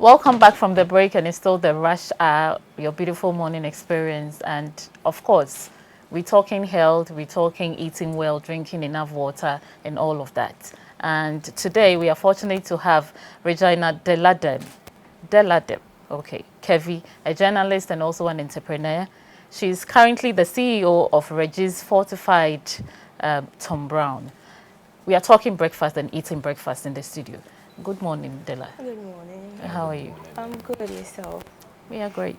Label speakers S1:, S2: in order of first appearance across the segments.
S1: Welcome back from the break, and it's still the rush hour, your beautiful morning experience. And of course, we're talking health, we're talking eating well, drinking enough water, and all of that. And today we are fortunate to have Regina Deladem, okay, Kevi, a journalist and also an entrepreneur. She's currently the CEO of Reggie's Fortified Tom Brown. We are talking breakfast and eating breakfast in the studio. Good morning, Dela.
S2: Good morning.
S1: How are you?
S2: I'm good, yourself.
S1: We are great.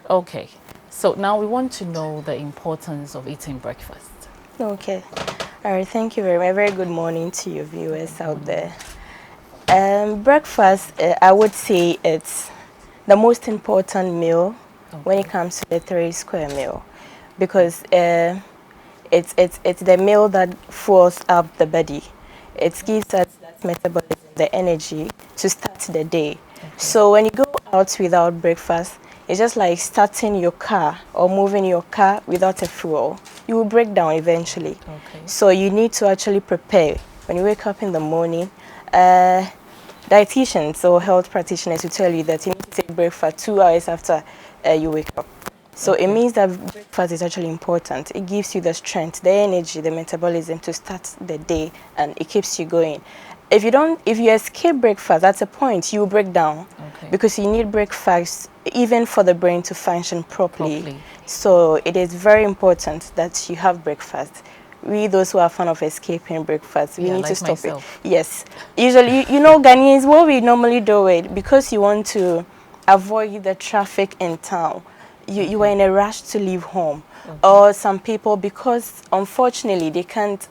S1: Okay, so now we want to know the importance of eating breakfast.
S2: Okay. All right, thank you very much. Very good morning to your viewers out there. Breakfast, I would say it's the most important meal when it comes to the 3 square meal because it's the meal that fuels up the body. It gives us that metabolism, the energy to start the day. So when you go out without breakfast, it's just like starting your car or moving your car without a fuel. You will break down eventually.
S1: Okay.
S2: So you need to actually prepare. When you wake up in the morning, dietitians or health practitioners will tell you that you need to take breakfast 2 hours after you wake up. So it means that breakfast is actually important. It gives you the strength, the energy, the metabolism to start the day, and it keeps you going. If you escape breakfast, at a point you will break down because you need breakfast even for the brain to function properly. So it is very important that you have breakfast. We, those who are fan of escaping breakfast, we need to stop
S1: myself.
S2: it. Yes. Usually, Ghanaians, what we normally do it because you want to avoid the traffic in town. You are in a rush to leave home. Or some people, because unfortunately they can't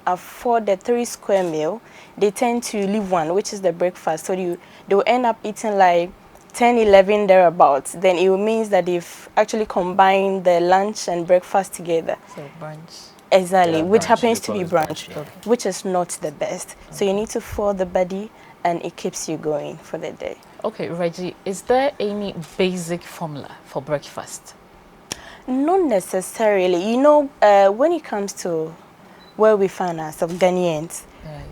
S2: afford the 3 square meal, they tend to leave one, which is the breakfast. So they'll end up eating like 10, 11 thereabouts. Then it means that they've actually combined the lunch and breakfast together.
S1: So brunch.
S2: Exactly,
S3: Yeah,
S2: which
S3: brunch.
S2: happens
S3: They
S2: to
S3: call
S2: be
S3: it
S2: brunch,
S3: brunch,
S2: which is not the best. So you need to fuel the body and it keeps you going for the day.
S1: Okay, Reggie, is there any basic formula for breakfast?
S2: Not necessarily. When it comes to where we find ourselves, Ghanaians,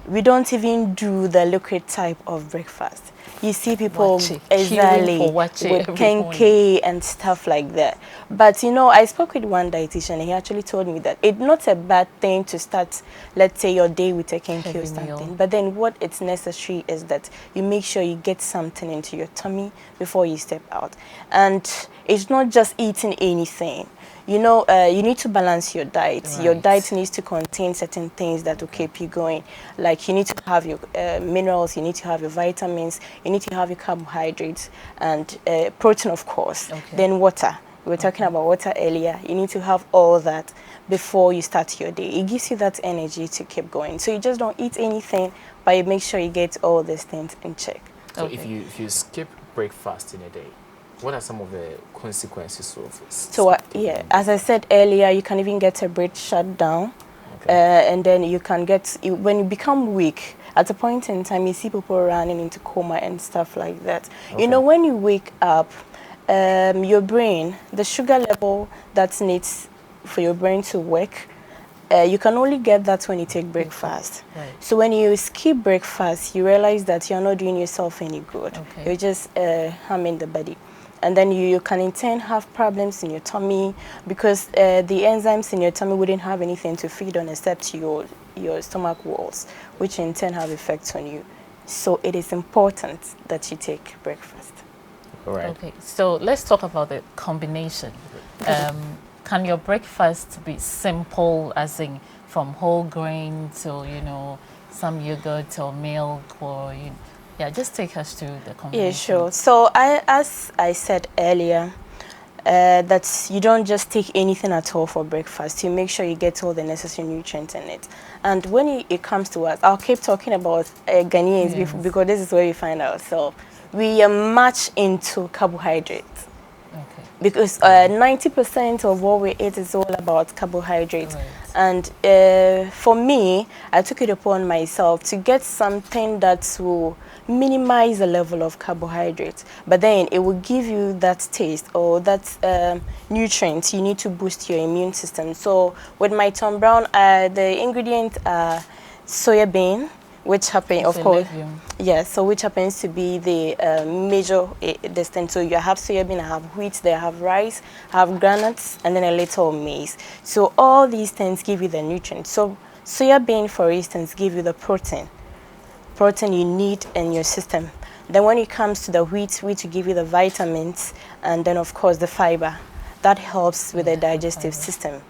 S2: we don't even do the liquid type of breakfast. You see people exactly with kenke and stuff like that. But I spoke with one dietitian and he actually told me that it's not a bad thing to start, let's say, your day with a kenke or something. But then what it's necessary is that you make sure you get something into your tummy before you step out. And it's not just eating anything. You need to balance your diet. Right. Your diet needs to contain certain things that will keep you going. Like you need to have your minerals, you need to have your vitamins, you need to have your carbohydrates and protein, of course. Then water. We were talking about water earlier. You need to have all that before you start your day. It gives you that energy to keep going. So you just don't eat anything, but you make sure you get all these things in check.
S3: So if you skip breakfast in a day, what are some of the consequences of it?
S2: So as I said earlier, you can even get a brain shut down, and then you can when you become weak. At a point in time, you see people running into coma and stuff like that. When you wake up, your brain, the sugar level that needs for your brain to work, you can only get that when you take breakfast. Right. So when you skip breakfast, you realize that you're not doing yourself any good. You're just harming the body. And then you can in turn have problems in your tummy because the enzymes in your tummy wouldn't have anything to feed on except your stomach walls, which in turn have effects on you. So it is important that you take breakfast.
S3: All right.
S1: Okay, so let's talk about the combination. Can your breakfast be simple, as in from whole grain to, some yogurt or milk or, just take us through the combination.
S2: Yeah, sure. So as I said earlier, that you don't just take anything at all for breakfast. You make sure you get all the necessary nutrients in it. And when it comes to us, I'll keep talking about Ghanaians because this is where we find ourselves. We are much into carbohydrates. Because 90% of what we eat is all about carbohydrates. Right. And for me, I took it upon myself to get something that will minimize the level of carbohydrates, but then it will give you that taste or that nutrient you need to boost your immune system. So with my Tom Brown, the ingredients are soya bean, which happen, of
S1: It's a
S2: course,
S1: legume.
S2: yes. So which happens to be the major distinct. So you have soybean, I have wheat, they have rice, I have granules, and then a little maize. So all these things give you the nutrients. So soybean, for instance, give you the protein you need in your system. Then when it comes to the wheat will give you the vitamins, and then of course the fiber. That helps with the digestive system.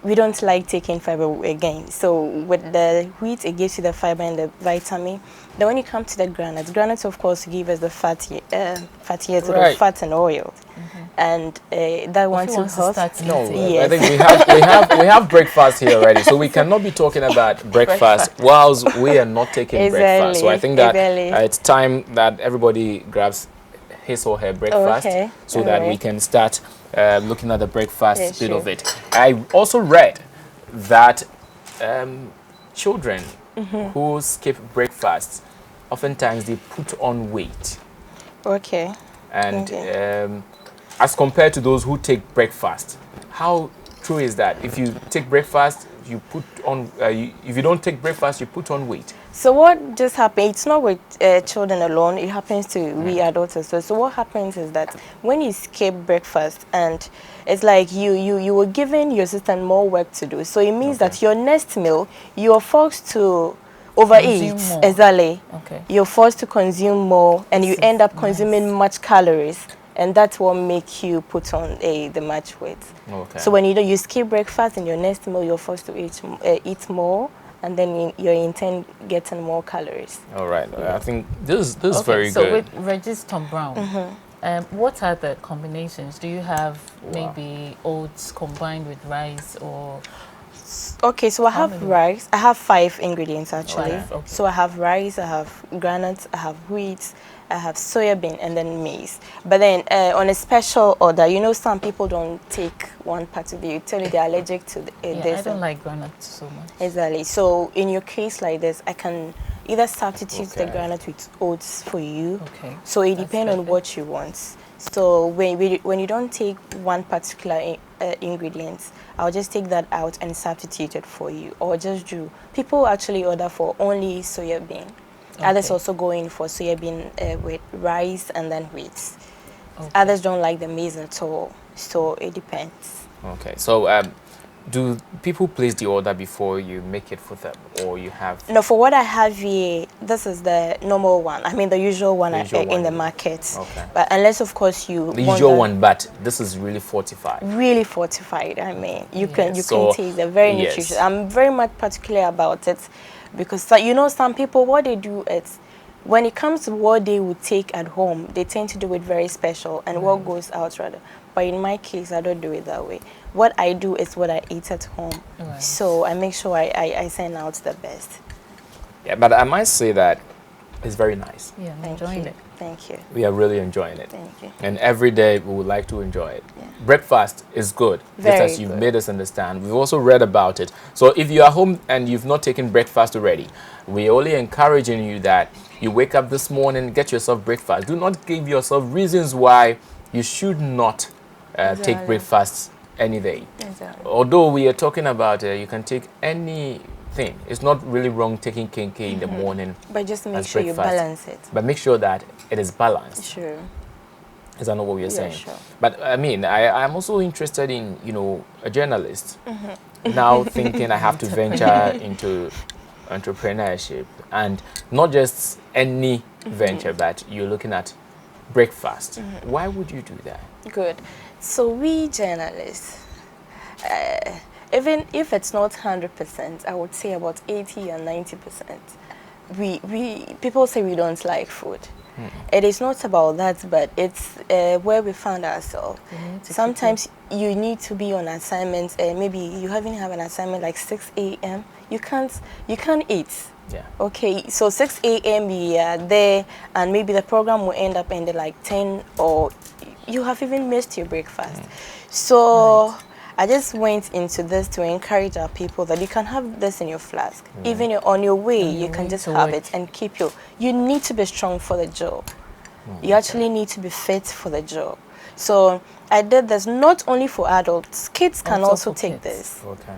S2: We don't like taking fiber again. So with the wheat, it gives you the fiber and the vitamin. Then when you come to the granules of course give us the fatty acids,
S3: Right.
S2: fat and oil, and that one
S1: If you
S2: too
S1: want to
S2: helps.
S1: start
S3: No,
S1: eating.
S3: I
S2: Yes.
S3: think we have breakfast here already, so we cannot be talking about breakfast whilst we are not taking breakfast. So I think that
S2: Exactly.
S3: it's time that everybody grabs his or her breakfast,
S2: Okay,
S3: so that we
S2: alright.
S3: can start looking at the breakfast
S2: Yeah,
S3: bit
S2: sure.
S3: of it. I also read that children who skip breakfast, oftentimes they put on weight,
S2: Okay.
S3: and
S2: Okay.
S3: as compared to those who take breakfast. How true is that? If you take breakfast, you put on. If you don't take breakfast, you put on weight.
S2: So what just happened, it's not with children alone, it happens to we adults as well. So what happens is that when you skip breakfast, and it's like you were giving your system more work to do. So it means
S3: Okay.
S2: that your next meal, you're forced to overeat.
S1: Consume more.
S2: Exactly.
S1: Okay.
S2: You're forced to consume more, and
S1: This
S2: you
S1: is
S2: end up
S1: nice.
S2: consuming much calories. And that's what makes you put on the much weight.
S3: Okay.
S2: So when you skip breakfast, in your next meal, you're forced to eat more, and then you intend getting more calories.
S3: All right. I think this is
S1: Okay,
S3: very
S1: so
S3: good.
S1: with Regis Tom Brown, what are the combinations? Do you have maybe oats combined with rice, or
S2: Okay, so I
S1: How
S2: have
S1: many?
S2: rice. I have 5 ingredients actually.
S1: Five, okay.
S2: So I have rice, I have granules, I have wheat, I have soybean, and then maize. But then on a special order, some people don't take one part of it. You tell you they're allergic to
S1: yeah,
S2: this.
S1: I don't like granite so much.
S2: Exactly. So in your case like this, I can either substitute the
S3: Okay.
S2: granite with oats for you.
S1: Okay,
S2: So it
S1: that's
S2: depends on
S1: perfect.
S2: what you want. So when you don't take one particular ingredient, I'll just take that out and substitute it for you, or just do. People actually order for only soya bean. Others
S1: Okay.
S2: also go in for soya bean with rice and then wheat.
S1: Okay.
S2: Others don't like the maize at all. So it depends.
S3: Okay. So do people place the order before you make it for them, or you have?
S2: No, for what I have here, this is the normal one. I mean, the usual one,
S3: The usual
S2: in
S3: one.
S2: the market.
S3: Okay.
S2: But unless, of course, you
S3: The
S2: want
S3: usual
S2: that
S3: one, but this is really fortified.
S2: really fortified. I mean, you can
S3: So,
S2: taste it, very
S3: yes.
S2: nutritious. I'm very much particular about it, because some people, what they do is, when it comes to what they would take at home, they tend to do it very special, and what goes out rather. But in my case, I don't do it that way. What I do is what I eat at home.
S1: Right.
S2: So I make sure I send out the best.
S3: Yeah, but I might say that it's very nice.
S1: Yeah, I'm
S2: Thank
S1: enjoying
S2: you.
S1: it.
S2: Thank you.
S3: We are really enjoying it.
S2: Thank you.
S3: And every day we would like to enjoy it.
S2: Yeah.
S3: Breakfast is good, just
S2: Very
S3: as you've
S2: good.
S3: made us understand. We've also read about it. So if you are home and you've not taken breakfast already, we're only encouraging you that you wake up this morning, get yourself breakfast. Do not give yourself reasons why you should not take
S2: Exactly.
S3: breakfast any day.
S2: Exactly.
S3: Although we are talking about you can take anything. It's not really wrong taking kenke in the morning,
S2: But just make
S3: as
S2: sure you
S3: breakfast.
S2: balance it.
S3: but make sure that it is balanced.
S2: Sure.
S3: Is that not what we are
S2: Yeah,
S3: saying?
S2: sure.
S3: But I mean, I'm also interested in, a journalist now thinking I have to venture into entrepreneurship, and not just any venture, but you're looking at breakfast. Why would you do that?
S2: Good. So we journalists, even if it's not 100%, I would say about 80 and 90%. People say we don't like food. It is not about that, but it's where we found ourselves. Sometimes you need to be on assignment. Maybe you haven't have an assignment like 6 a.m. You can't eat.
S3: Yeah.
S2: Okay, so 6 a.m. we are there, and maybe the program will end up ending like 10, or you have even missed your breakfast. So I just went into this to encourage our people that you can have this in your flask. Even on your way,
S1: On your
S2: you can
S1: way
S2: just
S1: to
S2: have
S1: work.
S2: it and keep you need to be strong for the job. You actually need to be fit for the job. So I did this not only for adults, kids can
S1: Also
S2: also
S1: for
S2: take
S1: kids.
S2: this.
S3: Okay.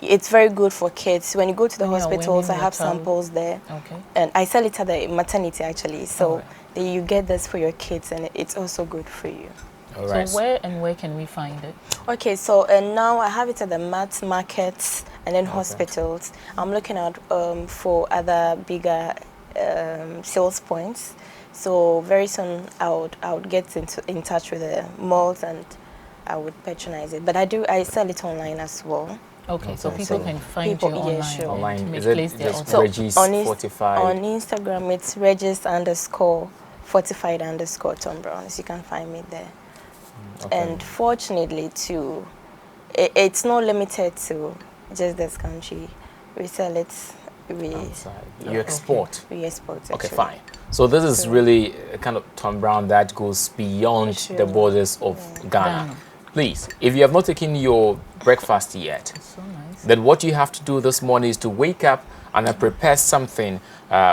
S2: it's very good for kids. When you go to the
S1: When you're
S2: hospitals, I
S1: weaning
S2: have
S1: your child.
S2: samples there.
S1: Okay.
S2: And I sell it at the maternity actually. So
S1: Alright.
S2: you get this for your kids, and it's also good for you.
S3: All right.
S1: So where can we find it?
S2: Okay, so now I have it at the mass markets and then hospitals. I'm looking out for other bigger sales points. So very soon I would get in touch with the malls and I would patronize it. But I sell it online as well.
S1: Okay, so
S3: Okay,
S1: people
S3: so
S1: can find
S2: people-
S1: you
S2: yeah,
S1: online.
S2: sure.
S1: and
S3: Online,
S1: to
S3: is
S1: place
S3: it
S1: their
S3: just
S1: order.
S3: Reggie's
S2: on
S3: Fortified?
S2: On Instagram, it's Regis_fortified_Tom Brown. So you can find me there.
S3: Okay.
S2: And fortunately, too, it's not limited to just this country. We sell it.
S3: Outside. You export.
S2: We export.
S3: Okay,
S2: actually.
S3: fine. So this is
S2: Sure.
S3: really a kind of Tom Brown that goes beyond
S2: Sure.
S3: the borders of Ghana.
S1: Ghana.
S3: Please, if you have not taken your breakfast yet,
S1: So nice.
S3: then what you have to do this morning is to wake up and prepare something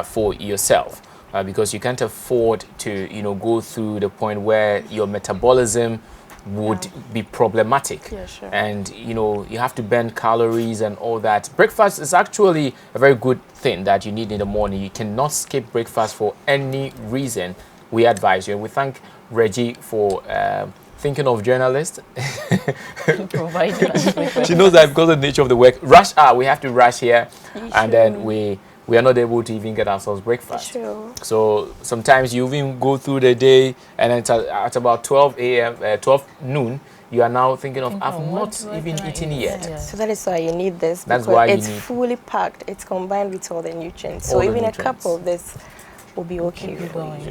S3: for yourself, because you can't afford to, go through the point where your metabolism would be problematic.
S2: Yeah, sure.
S3: And you have to burn calories and all that. Breakfast is actually a very good thing that you need in the morning. You cannot skip breakfast for any reason. We advise you, and we thank Reggie for thinking of journalists.
S1: Providing us with
S3: She knows that because of the nature of the work. Rush hour, we have to rush here, and then we are not able to even get ourselves breakfast.
S2: Sure.
S3: So sometimes you even go through the day, and at about 12 a.m., 12 noon, you are now thinking of, I've not even eaten yet.
S1: Yeah.
S2: So that is why you need this.
S3: That's
S2: because
S3: why you
S2: it's
S3: need-
S2: fully packed. It's combined with all the nutrients.
S3: All
S2: So
S3: the
S2: even
S3: nutrients.
S2: a cup of this will be okay.
S1: Keep you
S2: for
S1: going.
S2: you.